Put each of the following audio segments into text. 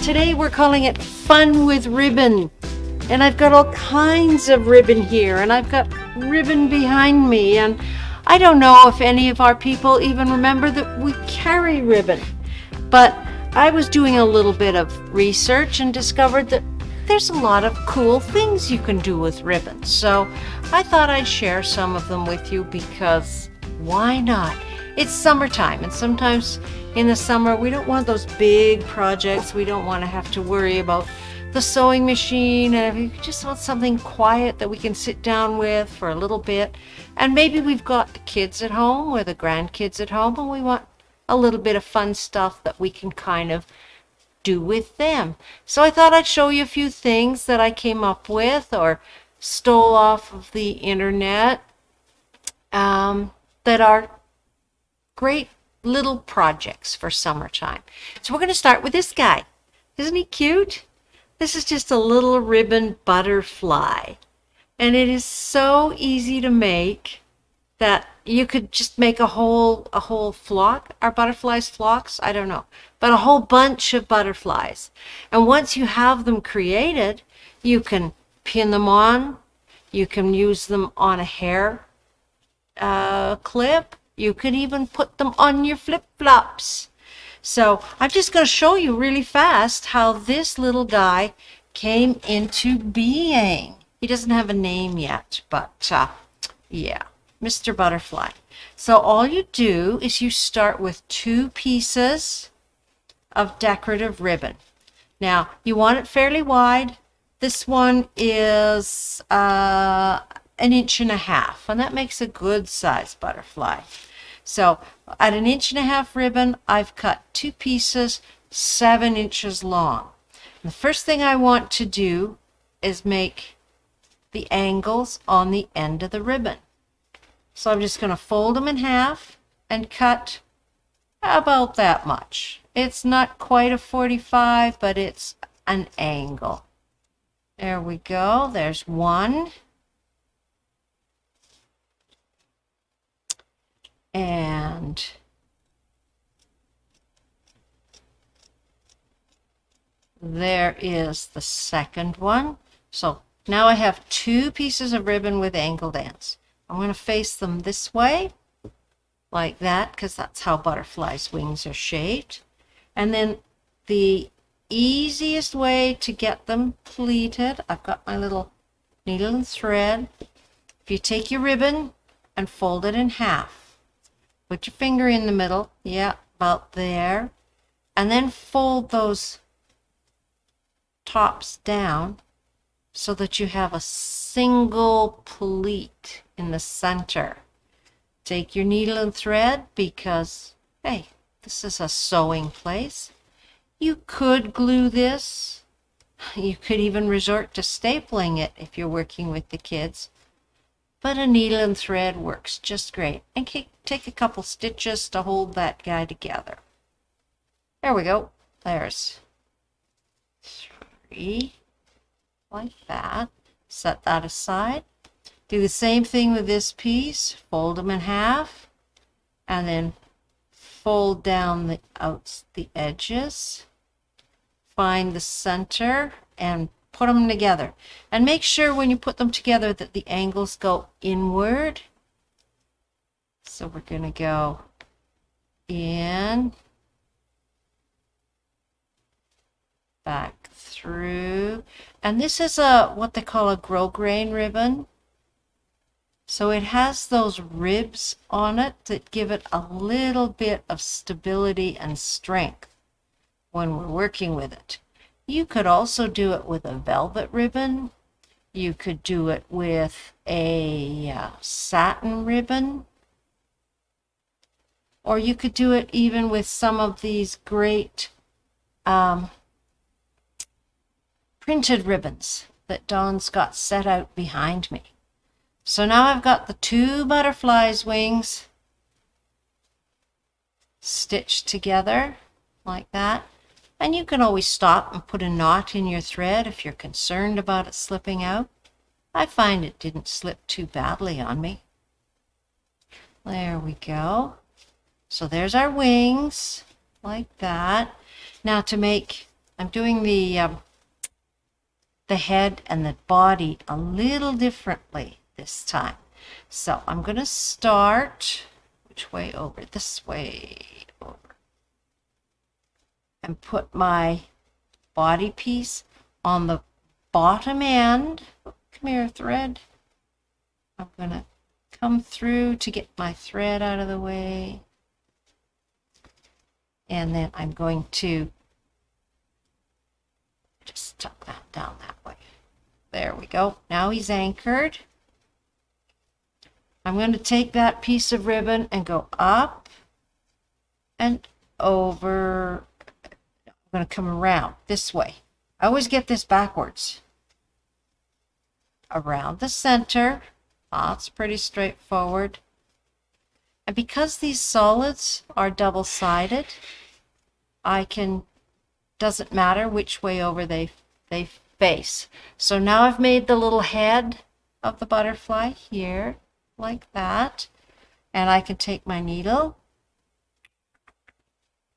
today we're calling it Fun with Ribbon. And I've got all kinds of ribbon here, and I've got ribbon behind me, and I don't know if any of our people even remember that we carry ribbon. But I was doing a little bit of research and discovered that there's a lot of cool things you can do with ribbon. So I thought I'd share some of them with you because why not? It's summertime, and sometimes in the summer we don't want those big projects. We don't want to have to worry about the sewing machine, and we just want something quiet that we can sit down with for a little bit. And maybe we've got the kids at home or the grandkids at home, and we want a little bit of fun stuff that we can kind of do with them. So I thought I'd show you a few things that I came up with or stole off of the internet that are great little projects for summertime. So we're going to start with this guy. Isn't he cute? This is just a little ribbon butterfly, and it is so easy to make that you could just make a whole flock. Are butterflies flocks? I don't know, but a whole bunch of butterflies. And once you have them created, you can pin them on. You can use them on a hair clip. You can even put them on your flip-flops. So I'm just going to show you really fast how this little guy came into being. He doesn't have a name yet, but yeah, Mr. Butterfly. So all you do is you start with 2 pieces of decorative ribbon. Now, you want it fairly wide. This one is 1.5 inches, and that makes a good size butterfly. So at 1.5 inches ribbon, I've cut 2 pieces 7 inches long. And the first thing I want to do is make the angles on the end of the ribbon. So I'm just going to fold them in half and cut about that much. It's not quite a 45, but it's an angle. There we go. There's one. And there is the second one. So now I have 2 pieces of ribbon with angled ends. I'm going to face them this way, like that, because that's how butterflies' wings are shaped. And then the easiest way to get them pleated, I've got my little needle and thread. If you take your ribbon and fold it in half, put your finger in the middle, yeah, about there, and then fold those tops down so that you have a single pleat in the center. Take your needle and thread because, hey, this is a sewing place. You could glue this. You could even resort to stapling it if you're working with the kids. But a needle and thread works just great. And take a couple stitches to hold that guy together. There we go. There's 3, like that. Set that aside. Do the same thing with this piece. Fold them in half, and then fold down the edges. Find the center and put them together. And make sure when you put them together that the angles go inward. So we're going to go in, back through, and this is what they call a grosgrain ribbon. So it has those ribs on it that give it a little bit of stability and strength when we're working with it. You could also do it with a velvet ribbon. You could do it with a satin ribbon. Or you could do it even with some of these great printed ribbons that Dawn's got set out behind me. So now I've got the 2 butterflies' wings stitched together like that. And you can always stop and put a knot in your thread if you're concerned about it slipping out. I find it didn't slip too badly on me. There we go. So there's our wings, like that. Now to make I'm doing the head and the body a little differently this time. So I'm going to start, which way over? This way over. And put my body piece on the bottom end. Oh, come here, thread. I'm going to come through to get my thread out of the way. And then I'm going to just tuck that down that way. There we go. Now he's anchored. I'm going to take that piece of ribbon and go up and over. I'm going to come around this way. I always get this backwards. Around the center. That's pretty straightforward. And because these solids are double-sided, doesn't matter which way over they face. So now I've made the little head of the butterfly here, like that. And I can take my needle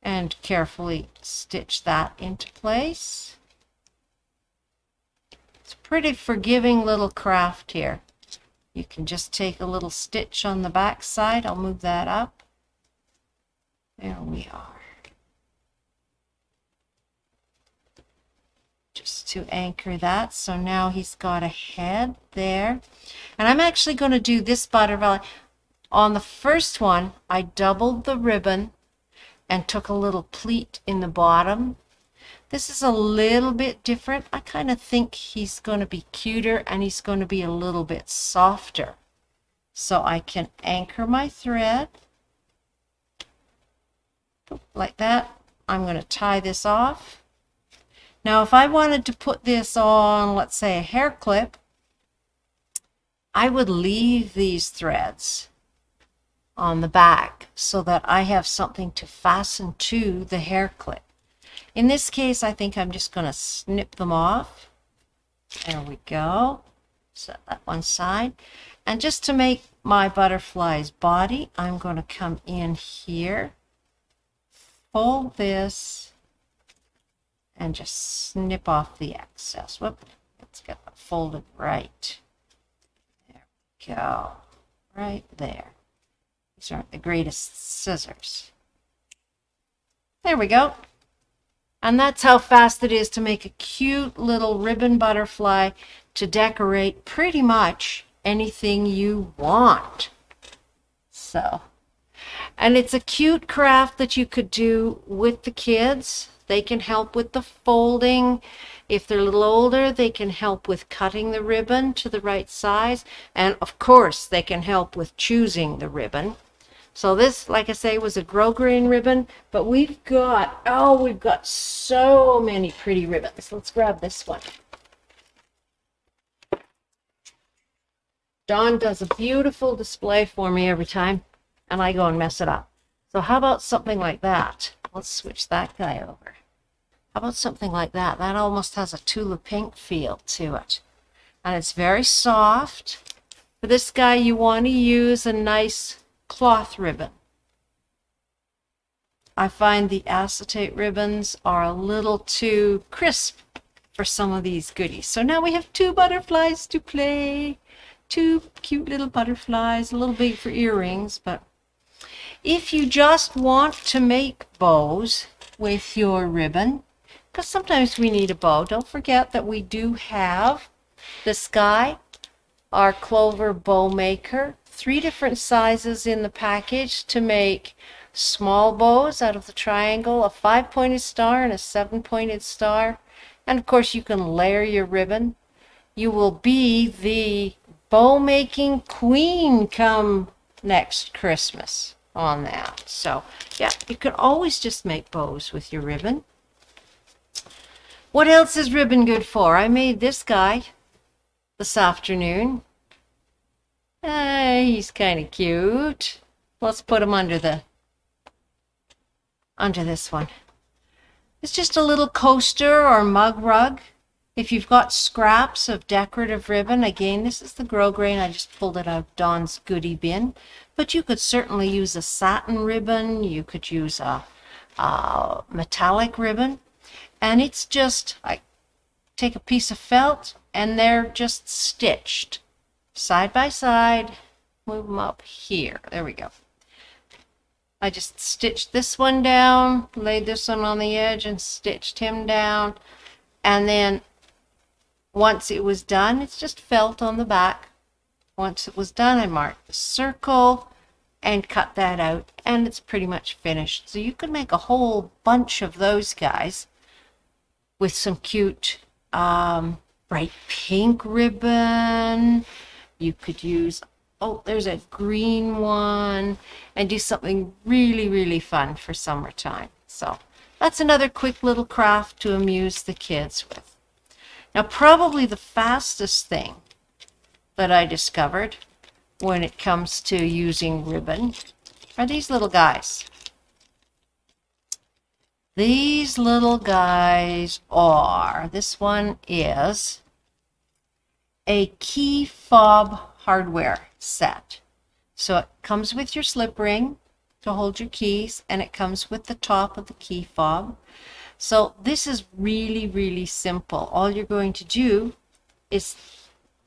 and carefully stitch that into place. It's a pretty forgiving little craft here. You can just take a little stitch on the back side. I'll move that up. There we are. Just to anchor that. So now he's got a head there. And I'm actually going to do this butterfly. On the first one, I doubled the ribbon and took a little pleat in the bottom. This is a little bit different. I kind of think he's going to be cuter and he's going to be a little bit softer. So I can anchor my thread like that. I'm going to tie this off. Now if I wanted to put this on, let's say, a hair clip, I would leave these threads on the back so that I have something to fasten to the hair clip. In this case, I think I'm just going to snip them off. There we go. Set that one side. And just to make my butterfly's body, I'm going to come in here, fold this, and just snip off the excess. Whoop. Let's get that folded right. There we go. Right there. These aren't the greatest scissors. There we go. And that's how fast it is to make a cute little ribbon butterfly to decorate pretty much anything you want. So, and it's a cute craft that you could do with the kids. They can help with the folding. If they're a little older, they can help with cutting the ribbon to the right size. And of course, they can help with choosing the ribbon. So this, like I say, was a grosgrain ribbon, but we've got so many pretty ribbons. Let's grab this one. Dawn does a beautiful display for me every time, and I go and mess it up. So how about something like that? Let's switch that guy over. How about something like that? That almost has a Tula Pink feel to it. And it's very soft. For this guy, you want to use a nice cloth ribbon. I find the acetate ribbons are a little too crisp for some of these goodies. So now we have two butterflies to play. Two cute little butterflies, a little big for earrings, but if you just want to make bows with your ribbon, because sometimes we need a bow, don't forget that we do have the Sky, our clover bow maker. 3 different sizes in the package to make small bows out of the triangle, a 5-pointed star and a 7-pointed star. And of course you can layer your ribbon. You will be the bow making queen come next Christmas on that. So yeah, you can always just make bows with your ribbon. What else is ribbon good for? I made this guy this afternoon. He's kind of cute. Let's put him under this one. It's just a little coaster or mug rug. If you've got scraps of decorative ribbon, again, this is the grosgrain. I just pulled it out of Dawn's goodie bin. But you could certainly use a satin ribbon. You could use a metallic ribbon. And it's just, I take a piece of felt and they're just stitched side by side. Move them up here. There we go. I just stitched this one down, laid this one on the edge and stitched him down. And then once it was done, it's just felt on the back. Once it was done, I marked the circle and cut that out, and it's pretty much finished. So you could make a whole bunch of those guys with some cute bright pink ribbon. You could use, oh, there's a green one, and do something really, really fun for summertime. So that's another quick little craft to amuse the kids with. Now, probably the fastest thing that I discovered when it comes to using ribbon are these little guys. These little guys are, this one is a key fob hardware set. So it comes with your slip ring to hold your keys, and it comes with the top of the key fob. So this is really, really simple. All you're going to do is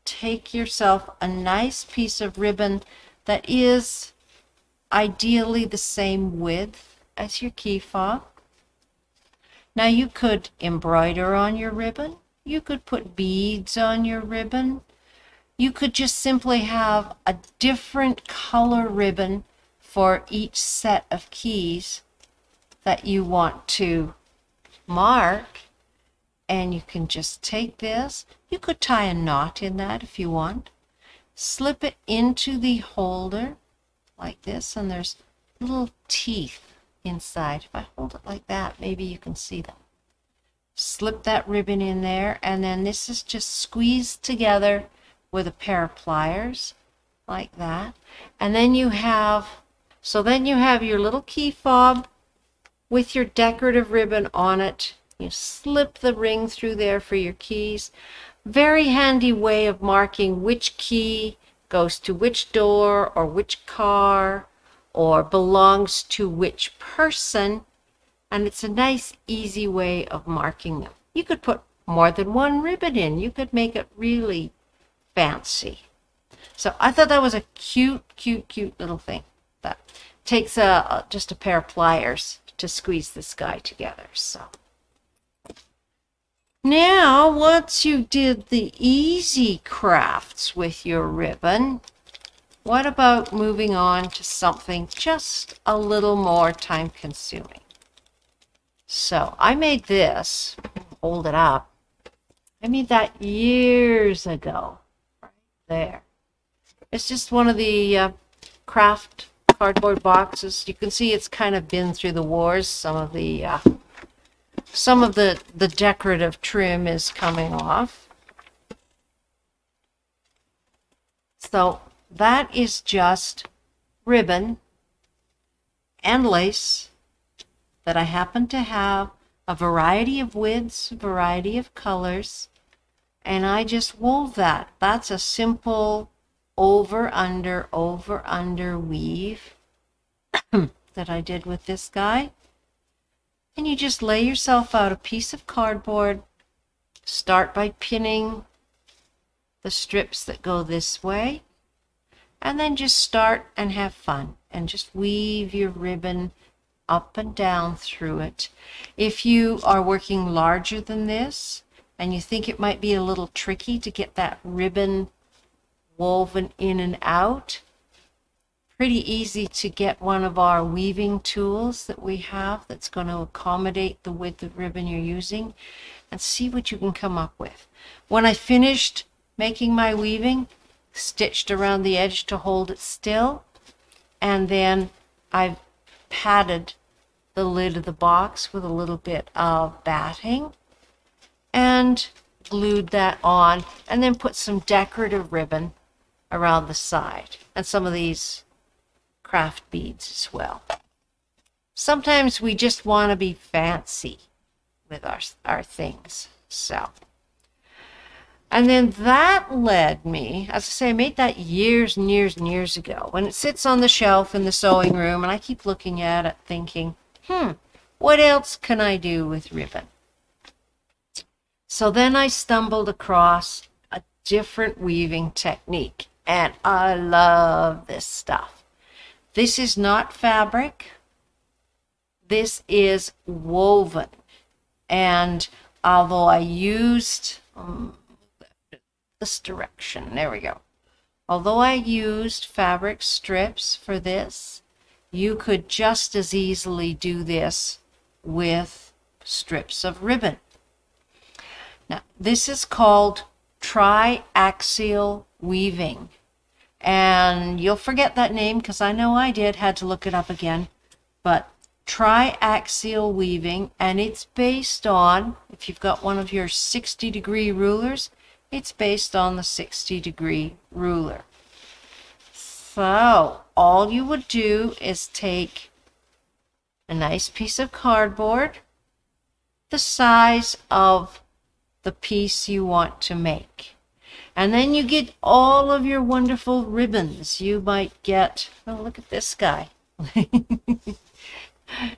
take yourself a nice piece of ribbon that is ideally the same width as your key fob. Now you could embroider on your ribbon. You could put beads on your ribbon. You could just simply have a different color ribbon for each set of keys that you want to mark. And you can just take this. You could tie a knot in that if you want. Slip it into the holder like this, and there's little teeth inside. If I hold it like that, maybe you can see them. Slip that ribbon in there, and then this is just squeezed together with a pair of pliers like that. And then you have, so then you have your little key fob with your decorative ribbon on it. You slip the ring through there for your keys. Very handy way of marking which key goes to which door or which car or belongs to which person. And it's a nice, easy way of marking them. You could put more than one ribbon in. You could make it really fancy. So I thought that was a cute, cute, cute little thing. That takes just a pair of pliers to squeeze this guy together. So now, once you did the easy crafts with your ribbon, what about moving on to something just a little more time consuming? So I made this, hold it up. I made that years ago, right there. It's just one of the craft cardboard boxes. You can see it's kind of been through the wars. Some of the decorative trim is coming off. So that is just ribbon and lace that I happen to have a variety of widths, a variety of colors, and I just wove that. That's a simple over under weave that I did with this guy. And you just lay yourself out a piece of cardboard. Start by pinning the strips that go this way, and then just start and have fun and just weave your ribbon up and down through it. If you are working larger than this and you think it might be a little tricky to get that ribbon woven in and out, pretty easy to get one of our weaving tools that we have that's going to accommodate the width of ribbon you're using, and see what you can come up with. When I finished making my weaving, stitched around the edge to hold it still, and then I've padded the lid of the box with a little bit of batting and glued that on, and then put some decorative ribbon around the side and some of these craft beads as well. Sometimes we just want to be fancy with our things. So, and then that led me, as I say, I made that years and years and years ago, when it sits on the shelf in the sewing room, and I keep looking at it thinking, what else can I do with ribbon? So then I stumbled across a different weaving technique, and I love this stuff. This is not fabric. This is woven. And although I used this direction, there we go. Although I used fabric strips for this, you could just as easily do this with strips of ribbon. Now, this is called triaxial weaving. And you'll forget that name because I know I did, had to look it up again. But triaxial weaving, and it's based on, if you've got one of your 60-degree rulers, it's based on the 60-degree ruler. So all you would do is take a nice piece of cardboard, the size of the piece you want to make. And then you get all of your wonderful ribbons. You might get, oh, look at this guy.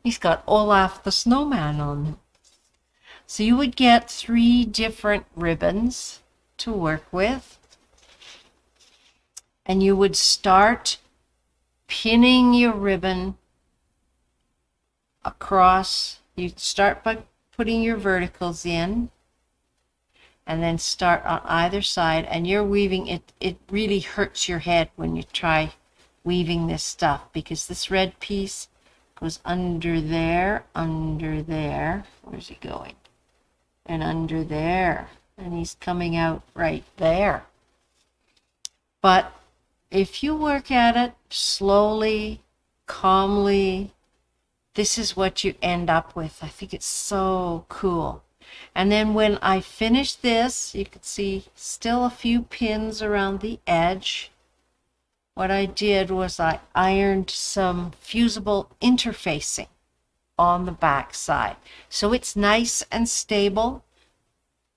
He's got Olaf the snowman on him. So you would get 3 different ribbons to work with. And you would start pinning your ribbon across. You'd start by putting your verticals in, and then start on either side. And you're weaving it. It really hurts your head when you try weaving this stuff, because this red piece goes under there, where's he going? And under there, and he's coming out right there. But if you work at it slowly, calmly, this is what you end up with. I think it's so cool. And then when I finish this, you can see still a few pins around the edge. What I did was I ironed some fusible interfacing on the back side. So it's nice and stable.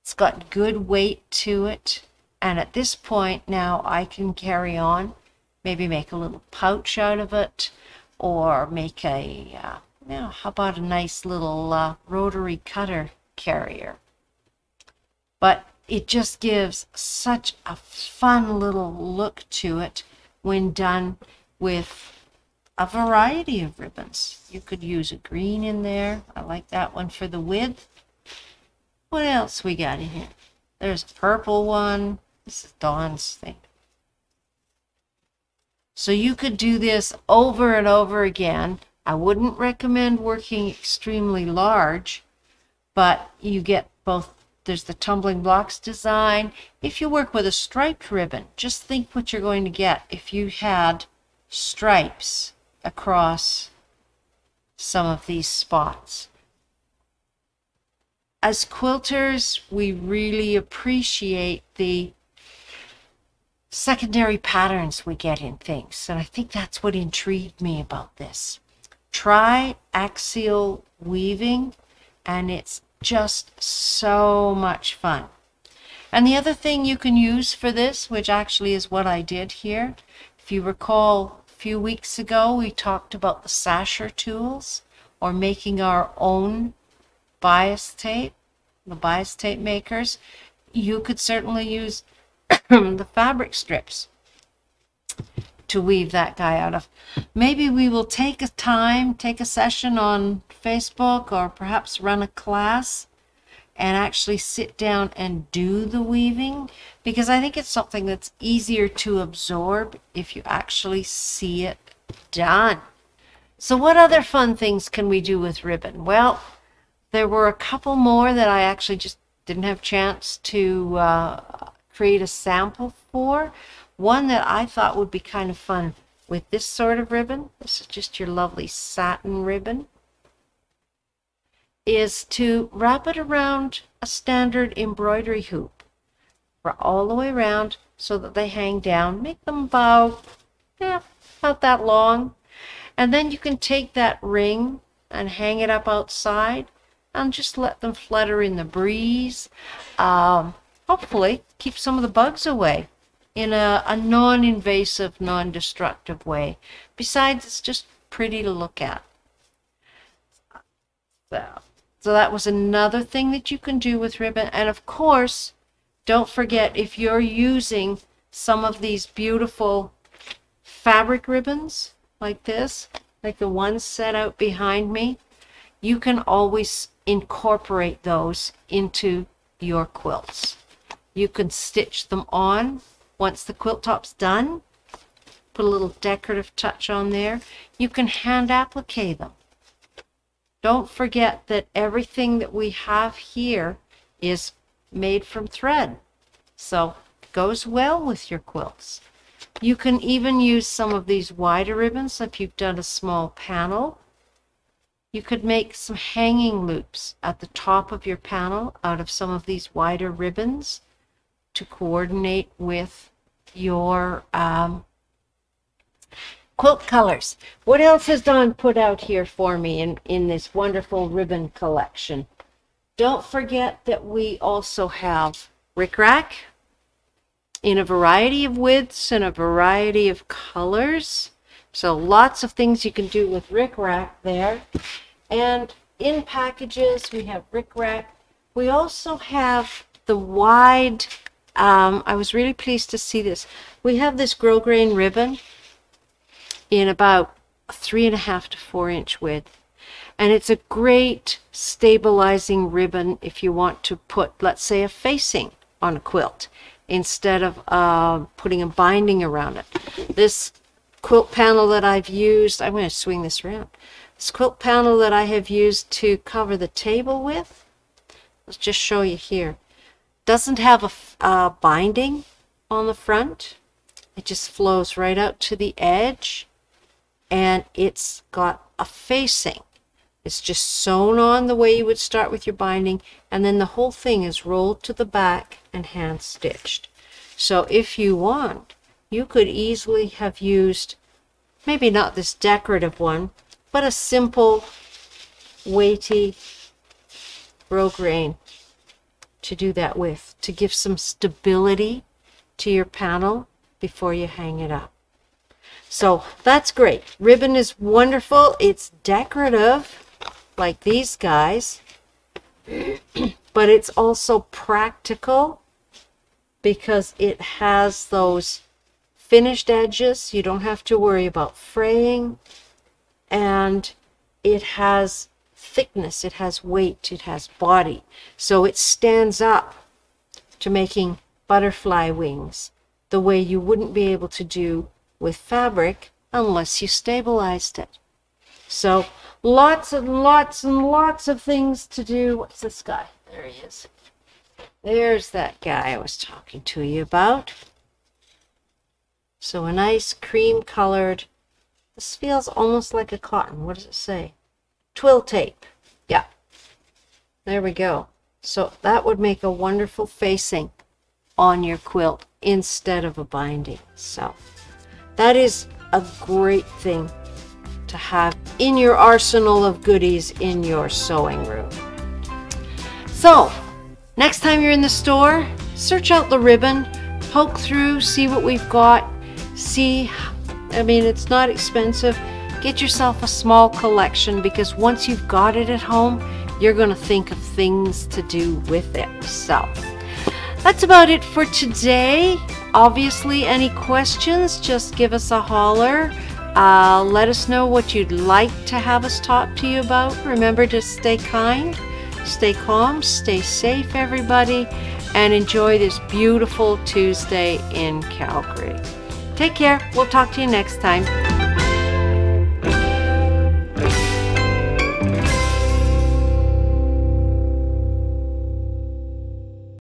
It's got good weight to it. And at this point now I can carry on, maybe make a little pouch out of it, or make a, how about a nice little rotary cutter carrier. But it just gives such a fun little look to it when done with a variety of ribbons. You could use a green in there. I like that one for the width. What else we got in here? There's a purple one. This is Dawn's thing. So you could do this over and over again. I wouldn't recommend working extremely large, but you get both. There's the tumbling blocks design. If you work with a striped ribbon, just think what you're going to get if you had stripes across some of these spots. As quilters, we really appreciate the secondary patterns we get in things, and I think that's what intrigued me about this. Triaxial weaving, and it's just so much fun. And the other thing you can use for this, which actually is what I did here, if you recall a few weeks ago we talked about the sasher tools, or making our own bias tape, the bias tape makers. You could certainly use the fabric strips to weave that guy out of. Maybe we will take a session on Facebook, or perhaps run a class and actually sit down and do the weaving, because I think it's something that's easier to absorb if you actually see it done. So what other fun things can we do with ribbon? Well, there were a couple more that I actually just didn't have a chance to create a sample for. One that I thought would be kind of fun with this sort of ribbon, this is just your lovely satin ribbon, is to wrap it around a standard embroidery hoop all the way around so that they hang down. Make them about that long. And then you can take that ring and hang it up outside and just let them flutter in the breeze. Hopefully keep some of the bugs away in a non-invasive, non-destructive way. Besides, it's just pretty to look at. So So that was another thing that you can do with ribbon. And of course, don't forget, if you're using some of these beautiful fabric ribbons like this, like the ones set out behind me, you can always incorporate those into your quilts. You can stitch them on once the quilt top's done. Put a little decorative touch on there. You can hand applique them. Don't forget that everything that we have here is made from thread, so it goes well with your quilts. You can even use some of these wider ribbons if you've done a small panel. You could make some hanging loops at the top of your panel out of some of these wider ribbons to coordinate with your quilt colors. What else has Dawn put out here for me in this wonderful ribbon collection? Don't forget that we also have Ric Rac in a variety of widths and a variety of colors. So lots of things you can do with Ric Rac there. And in packages, we have Ric Rac. We also have the wide, I was really pleased to see this. We have this grosgrain ribbon in about 3.5 to 4 inch width. And it's a great stabilizing ribbon if you want to put, let's say, a facing on a quilt instead of putting a binding around it. This quilt panel that I've used, I'm going to swing this around. This quilt panel that I have used to cover the table with, let's just show you here, doesn't have a binding on the front. It just flows right out to the edge, and it's got a facing. It's just sewn on the way you would start with your binding, and then the whole thing is rolled to the back and hand stitched. So if you want, you could easily have used, maybe not this decorative one, but a simple weighty grosgrain to do that with, to give some stability to your panel before you hang it up. So that's great. Ribbon is wonderful. It's decorative like these guys, but it's also practical because it has those finished edges. You don't have to worry about fraying, and it has thickness, it has weight, it has body, so it stands up to making butterfly wings the way you wouldn't be able to do with fabric unless you stabilized it. So lots and lots and lots of things to do. What's this guy? There he is. There's that guy I was talking to you about. So a nice cream colored, this feels almost like a cotton. What does it say? Twill tape. Yeah. There we go. So that would make a wonderful facing on your quilt instead of a binding. So that is a great thing to have in your arsenal of goodies in your sewing room. So next time you're in the store, search out the ribbon, poke through, see what we've got, see, I mean, it's not expensive. Get yourself a small collection, because once you've got it at home, you're going to think of things to do with it. So that's about it for today. Obviously, any questions, just give us a holler. Let us know what you'd like to have us talk to you about. Remember to stay kind, stay calm, stay safe, everybody, and enjoy this beautiful Tuesday in Calgary. Take care. We'll talk to you next time.